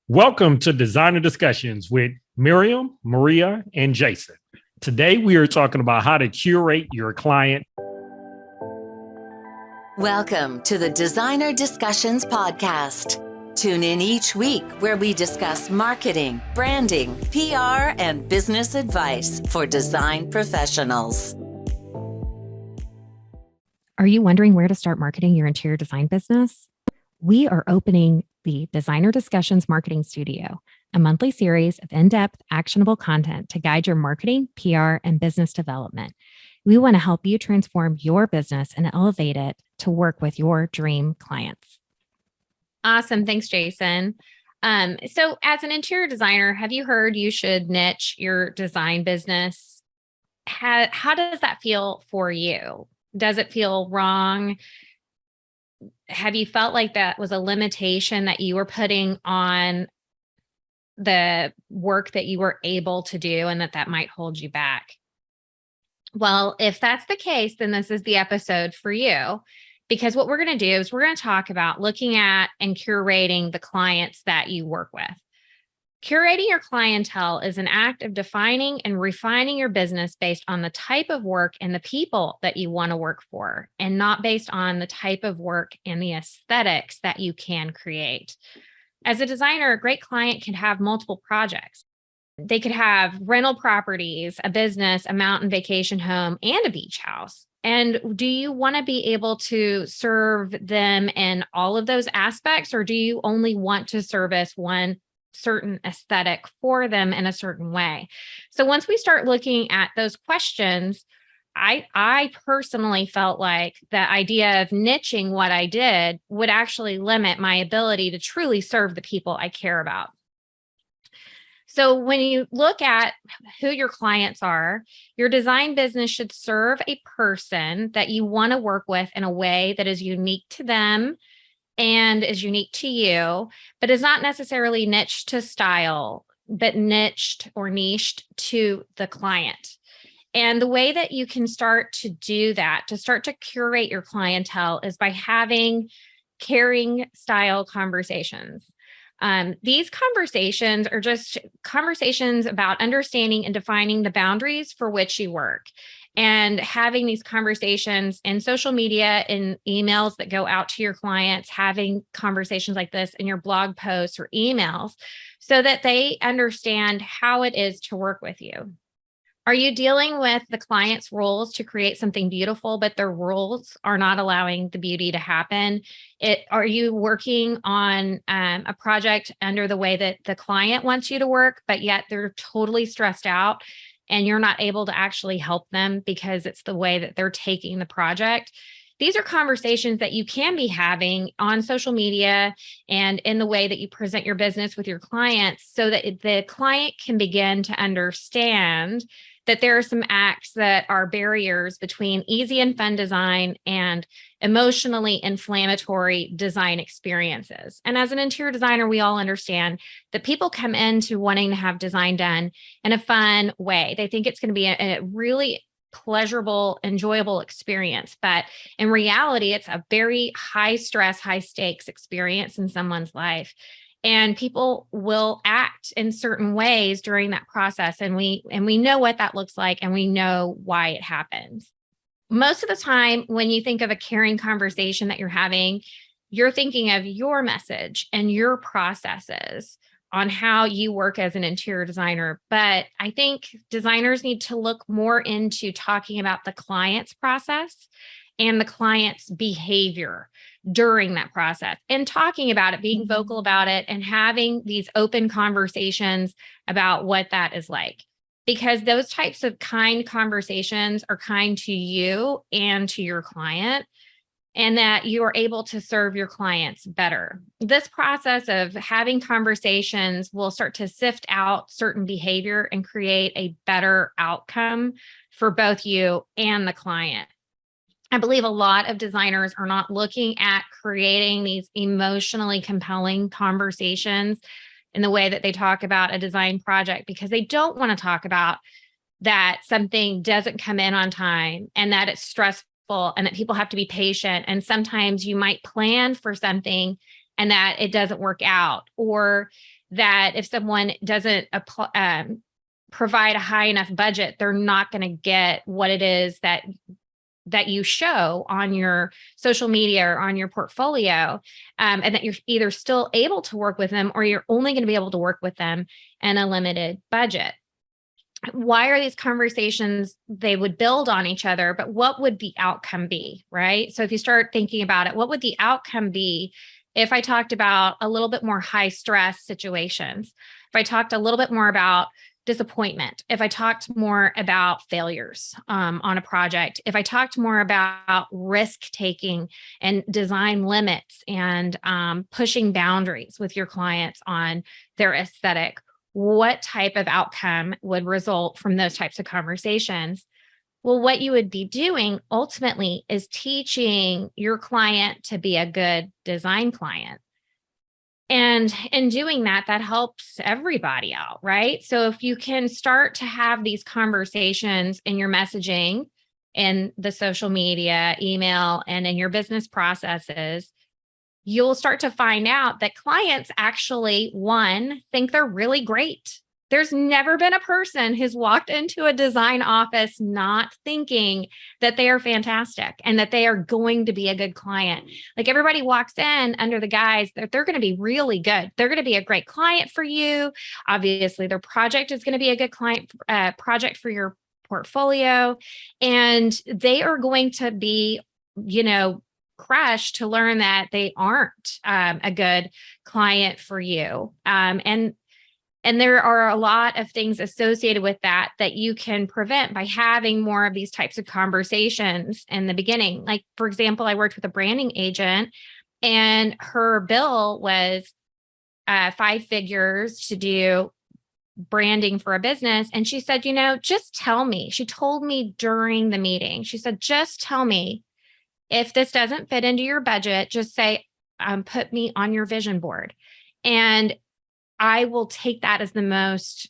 Welcome to Designer Discussions with Miriam, Maria, and Jason. Today, we are talking about how to curate your client. Welcome to the Designer Discussions podcast. Tune in each week where we discuss marketing, branding, PR, and business advice for design professionals. Are you wondering where to start marketing your interior design business? We are opening the Designer Discussions Marketing Studio, a monthly series of in-depth, actionable content to guide your marketing, PR, and business development. We want to help you transform your business and elevate it to work with your dream clients. Awesome. Thanks, Jason. So as an interior designer, have you heard you should niche your design business? How does that feel for you? Does it feel wrong? Have you felt like that was a limitation that you were putting on the work that you were able to do and that might hold you back? Well, if that's the case, then this is the episode for you, because what we're going to do is we're going to talk about looking at and curating the clients that you work with. Curating your clientele is an act of defining and refining your business based on the type of work and the people that you want to work for, and not based on the type of work and the aesthetics that you can create. As a designer, a great client can have multiple projects. They could have rental properties, a business, a mountain vacation home, and a beach house. And do you want to be able to serve them in all of those aspects, or do you only want to service one certain aesthetic for them in a certain way? So once we start looking at those questions, I personally felt like the idea of niching what I did would actually limit my ability to truly serve the people I care about. So when you look at who your clients are, your design business should serve a person that you want to work with in a way that is unique to them and is unique to you, but is not necessarily niched to style, but niched or niched to the client. And the way that you can start to do that, to start to curate your clientele, is by having caring style conversations. These conversations are just conversations about understanding and defining the boundaries for which you work, and having these conversations in social media, in emails that go out to your clients, having conversations like this in your blog posts or emails so that they understand how it is to work with you. Are you dealing with the client's rules to create something beautiful, but their rules are not allowing the beauty to happen? Are you working on a project under the way that the client wants you to work, but yet they're totally stressed out and you're not able to actually help them because it's the way that they're taking the project? These are conversations that you can be having on social media and in the way that you present your business with your clients, so that the client can begin to understand that there are some acts that are barriers between easy and fun design and emotionally inflammatory design experiences. And as an interior designer, we all understand that people come into wanting to have design done in a fun way. They think it's going to be a really pleasurable, enjoyable experience. But in reality, it's a very high stress, high stakes experience in someone's life. And people will act in certain ways during that process. And we know what that looks like, and we know why it happens. Most of the time, when you think of a caring conversation that you're having, you're thinking of your message and your processes on how you work as an interior designer. But I think designers need to look more into talking about the client's process and the client's behavior during that process, and talking about it, being vocal about it, and having these open conversations about what that is like. Because those types of kind conversations are kind to you and to your client, and that you are able to serve your clients better. This process of having conversations will start to sift out certain behavior and create a better outcome for both you and the client. I believe a lot of designers are not looking at creating these emotionally compelling conversations in the way that they talk about a design project, because they don't want to talk about that something doesn't come in on time and that it's stressful and that people have to be patient. And sometimes you might plan for something and that it doesn't work out, or that if someone doesn't provide a high enough budget, they're not going to get what it is that you show on your social media or on your portfolio, and that you're either still able to work with them or you're only going to be able to work with them in a limited budget. Why are these conversations? They would build on each other, but what would the outcome be, right? So if you start thinking about it, what would the outcome be if I talked about a little bit more high stress situations? If I talked a little bit more about disappointment, if I talked more about failures on a project, if I talked more about risk taking and design limits and pushing boundaries with your clients on their aesthetic, what type of outcome would result from those types of conversations? Well, what you would be doing ultimately is teaching your client to be a good design client. And in doing that, that helps everybody out, right? So if you can start to have these conversations in your messaging, in the social media, email, and in your business processes, you'll start to find out that clients actually, one, think they're really great. There's never been a person who's walked into a design office not thinking that they are fantastic and that they are going to be a good client. Like, everybody walks in under the guise that they're going to be really good. They're going to be a great client for you. Obviously, their project is going to be a good client project for your portfolio. And they are going to be, crushed to learn that they aren't a good client for you. And there are a lot of things associated with that you can prevent by having more of these types of conversations in the beginning. Like, for example, I worked with a branding agent, and her bill was 5 figures to do branding for a business. And she said, just tell me. She told me during the meeting, she said, just tell me if this doesn't fit into your budget, just say, put me on your vision board. And I will take that as the most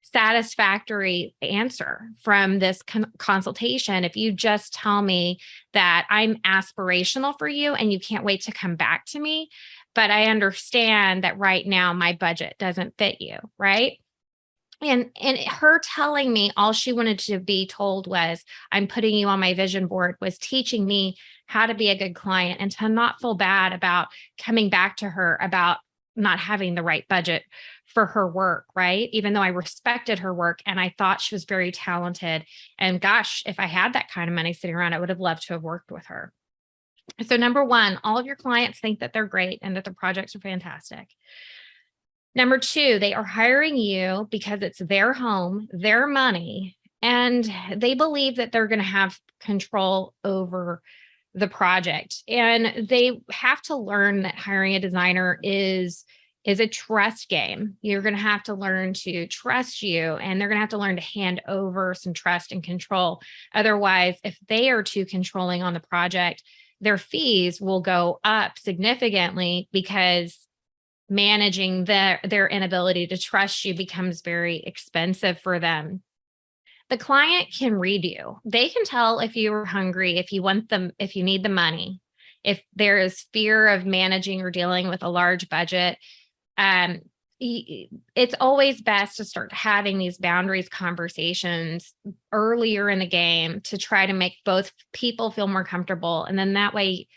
satisfactory answer from this consultation. If you just tell me that I'm aspirational for you and you can't wait to come back to me, but I understand that right now my budget doesn't fit you, right? And her telling me all she wanted to be told was, I'm putting you on my vision board, was teaching me how to be a good client and to not feel bad about coming back to her about not having the right budget for her work, right? Even though I respected her work and I thought she was very talented. And gosh, if I had that kind of money sitting around, I would have loved to have worked with her. So number one, all of your clients think that they're great and that their projects are fantastic. Number two, they are hiring you because it's their home, their money, and they believe that they're going to have control over the project. And they have to learn that hiring a designer is a trust game. You're going to have to learn to trust you, and they're going to have to learn to hand over some trust and control. Otherwise, if they are too controlling on the project, their fees will go up significantly because managing their inability to trust you becomes very expensive for them. The client can read you. They can tell if you're hungry, if you want them, if you need the money, if there is fear of managing or dealing with a large budget. It's always best to start having these boundaries conversations earlier in the game to try to make both people feel more comfortable. And then that way,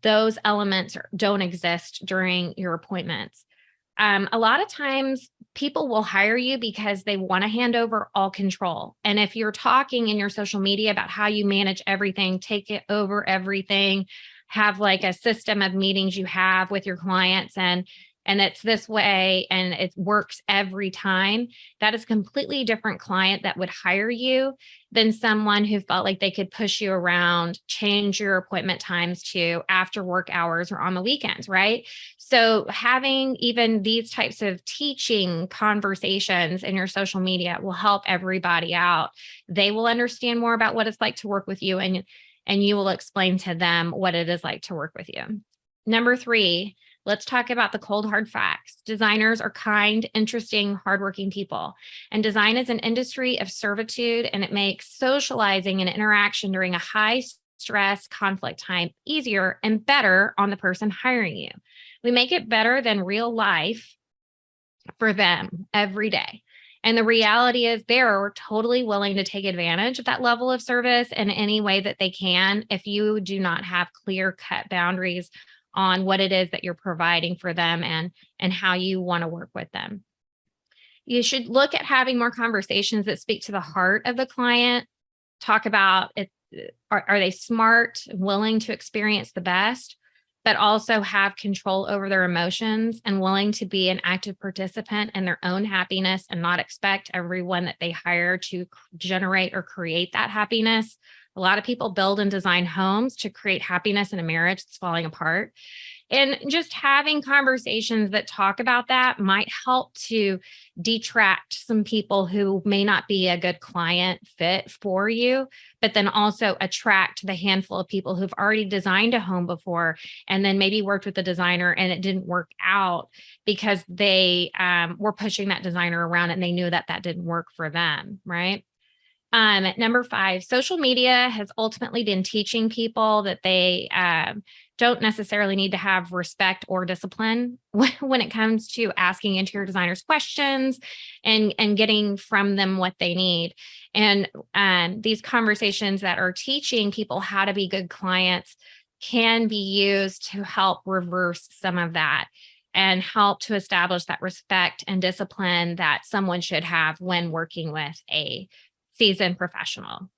those elements don't exist during your appointments. A lot of times people will hire you because they want to hand over all control. And if you're talking in your social media about how you manage everything, take it over everything, have like a system of meetings you have with your clients, and it's this way and it works every time, that is a completely different client that would hire you than someone who felt like they could push you around, change your appointment times to after work hours or on the weekends, right? So having even these types of teaching conversations in your social media will help everybody out. They will understand more about what it's like to work with you, and you will explain to them what it is like to work with you. Number three, let's talk about the cold, hard facts. Designers are kind, interesting, hardworking people. And design is an industry of servitude, and it makes socializing and interaction during a high stress conflict time easier and better on the person hiring you. We make it better than real life for them every day. And the reality is they're totally willing to take advantage of that level of service in any way that they can if you do not have clear cut boundaries on what it is that you're providing for them and how you want to work with them. You should look at having more conversations that speak to the heart of the client. Talk about it. Are they smart, willing to experience the best, but also have control over their emotions and willing to be an active participant in their own happiness and not expect everyone that they hire to generate or create that happiness. A lot of people build and design homes to create happiness in a marriage that's falling apart. And just having conversations that talk about that might help to detract some people who may not be a good client fit for you, but then also attract the handful of people who've already designed a home before and then maybe worked with the designer and it didn't work out because they were pushing that designer around and they knew that that didn't work for them, right? Number 5, social media has ultimately been teaching people that they don't necessarily need to have respect or discipline when it comes to asking interior designers questions and getting from them what they need. And these conversations that are teaching people how to be good clients can be used to help reverse some of that and help to establish that respect and discipline that someone should have when working with a seasoned professional.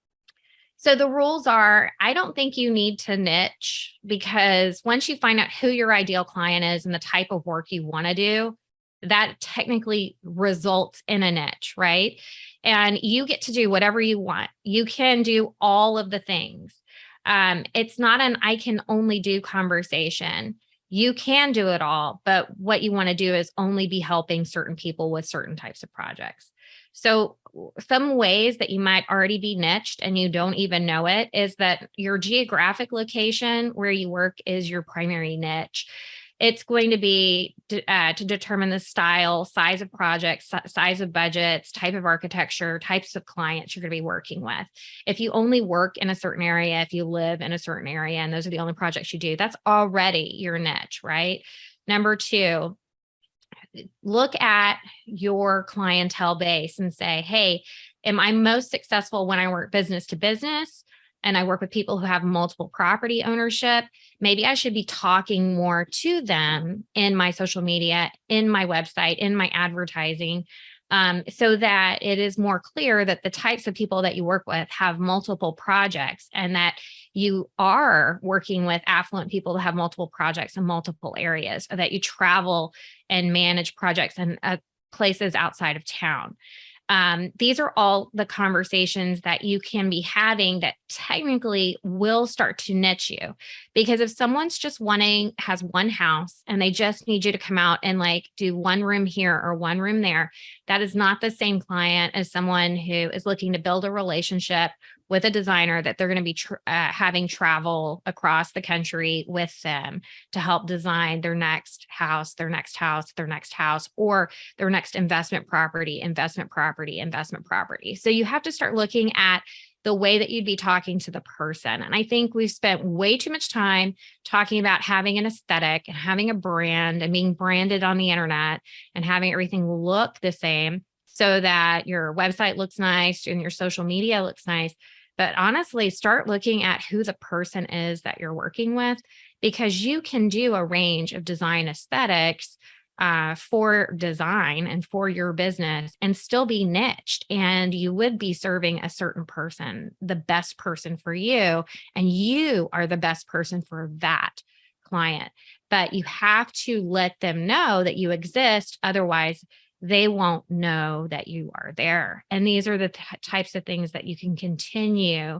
So the rules are, I don't think you need to niche because once you find out who your ideal client is and the type of work you want to do, that technically results in a niche, right? And you get to do whatever you want. You can do all of the things. It's not an I can only do conversation. You can do it all, but what you want to do is only be helping certain people with certain types of projects. So some ways that you might already be niched and you don't even know it is that your geographic location where you work is your primary niche. It's going to be to determine the style, size of projects, size of budgets, type of architecture, types of clients you're going to be working with. If you only work in a certain area, if you live in a certain area, and those are the only projects you do, that's already your niche, right? Number 2, look at your clientele base and say, hey, am I most successful when I work business to business and I work with people who have multiple property ownership? Maybe I should be talking more to them in my social media, in my website, in my advertising, so that it is more clear that the types of people that you work with have multiple projects and that you are working with affluent people that have multiple projects in multiple areas, or that you travel and manage projects in places outside of town. These are all the conversations that you can be having that technically will start to niche you. Because if someone's just has one house and they just need you to come out and like do one room here or one room there, that is not the same client as someone who is looking to build a relationship with a designer that they're going to be having travel across the country with them to help design their next house, their next house, their next house, or their next investment property. So you have to start looking at the way that you'd be talking to the person. And I think we've spent way too much time talking about having an aesthetic and having a brand and being branded on the internet and having everything look the same so that your website looks nice and your social media looks nice. But honestly, start looking at who the person is that you're working with, because you can do a range of design aesthetics for design and for your business and still be niched. And you would be serving a certain person, the best person for you, and you are the best person for that client. But you have to let them know that you exist. Otherwise, they won't know that you are there. And these are the types of things that you can continue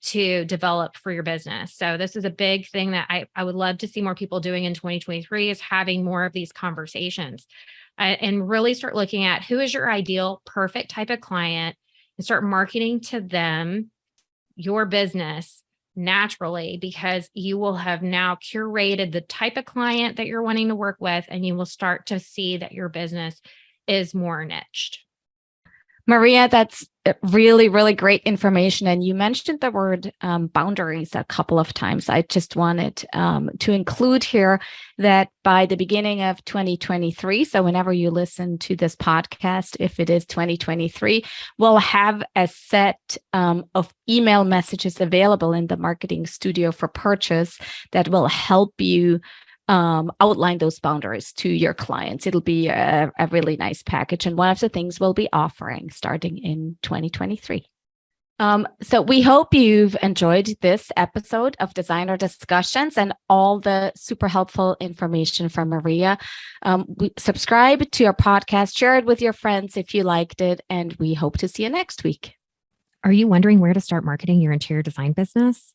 to develop for your business. So this is a big thing that I would love to see more people doing in 2023 is having more of these conversations and really start looking at who is your ideal, perfect type of client and start marketing to them, your business naturally, because you will have now curated the type of client that you're wanting to work with, and you will start to see that your business is more niched. Maria, that's really, really great information. And you mentioned the word boundaries a couple of times. I just wanted to include here that by the beginning of 2023, so whenever you listen to this podcast, if it is 2023, we'll have a set of email messages available in the Marketing Studio for Purchase that will help you outline those boundaries to your clients. It'll be a really nice package. And one of the things we'll be offering starting in 2023. So we hope you've enjoyed this episode of Designer Discussions and all the super helpful information from Maria. Subscribe to our podcast, share it with your friends if you liked it, and we hope to see you next week. Are you wondering where to start marketing your interior design business?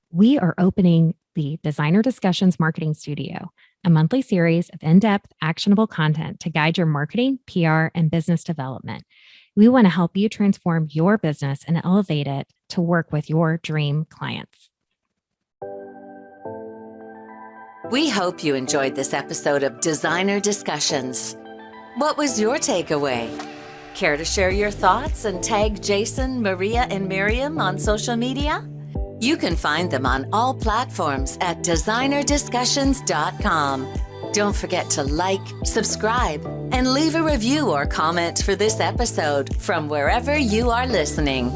We are opening the Designer Discussions Marketing Studio, a monthly series of in-depth, actionable content to guide your marketing, PR, and business development. We want to help you transform your business and elevate it to work with your dream clients. We hope you enjoyed this episode of Designer Discussions. What was your takeaway? Care to share your thoughts and tag Jason, Maria, and Mirjam on social media? You can find them on all platforms at designerdiscussions.com. Don't forget to like, subscribe, and leave a review or comment for this episode from wherever you are listening.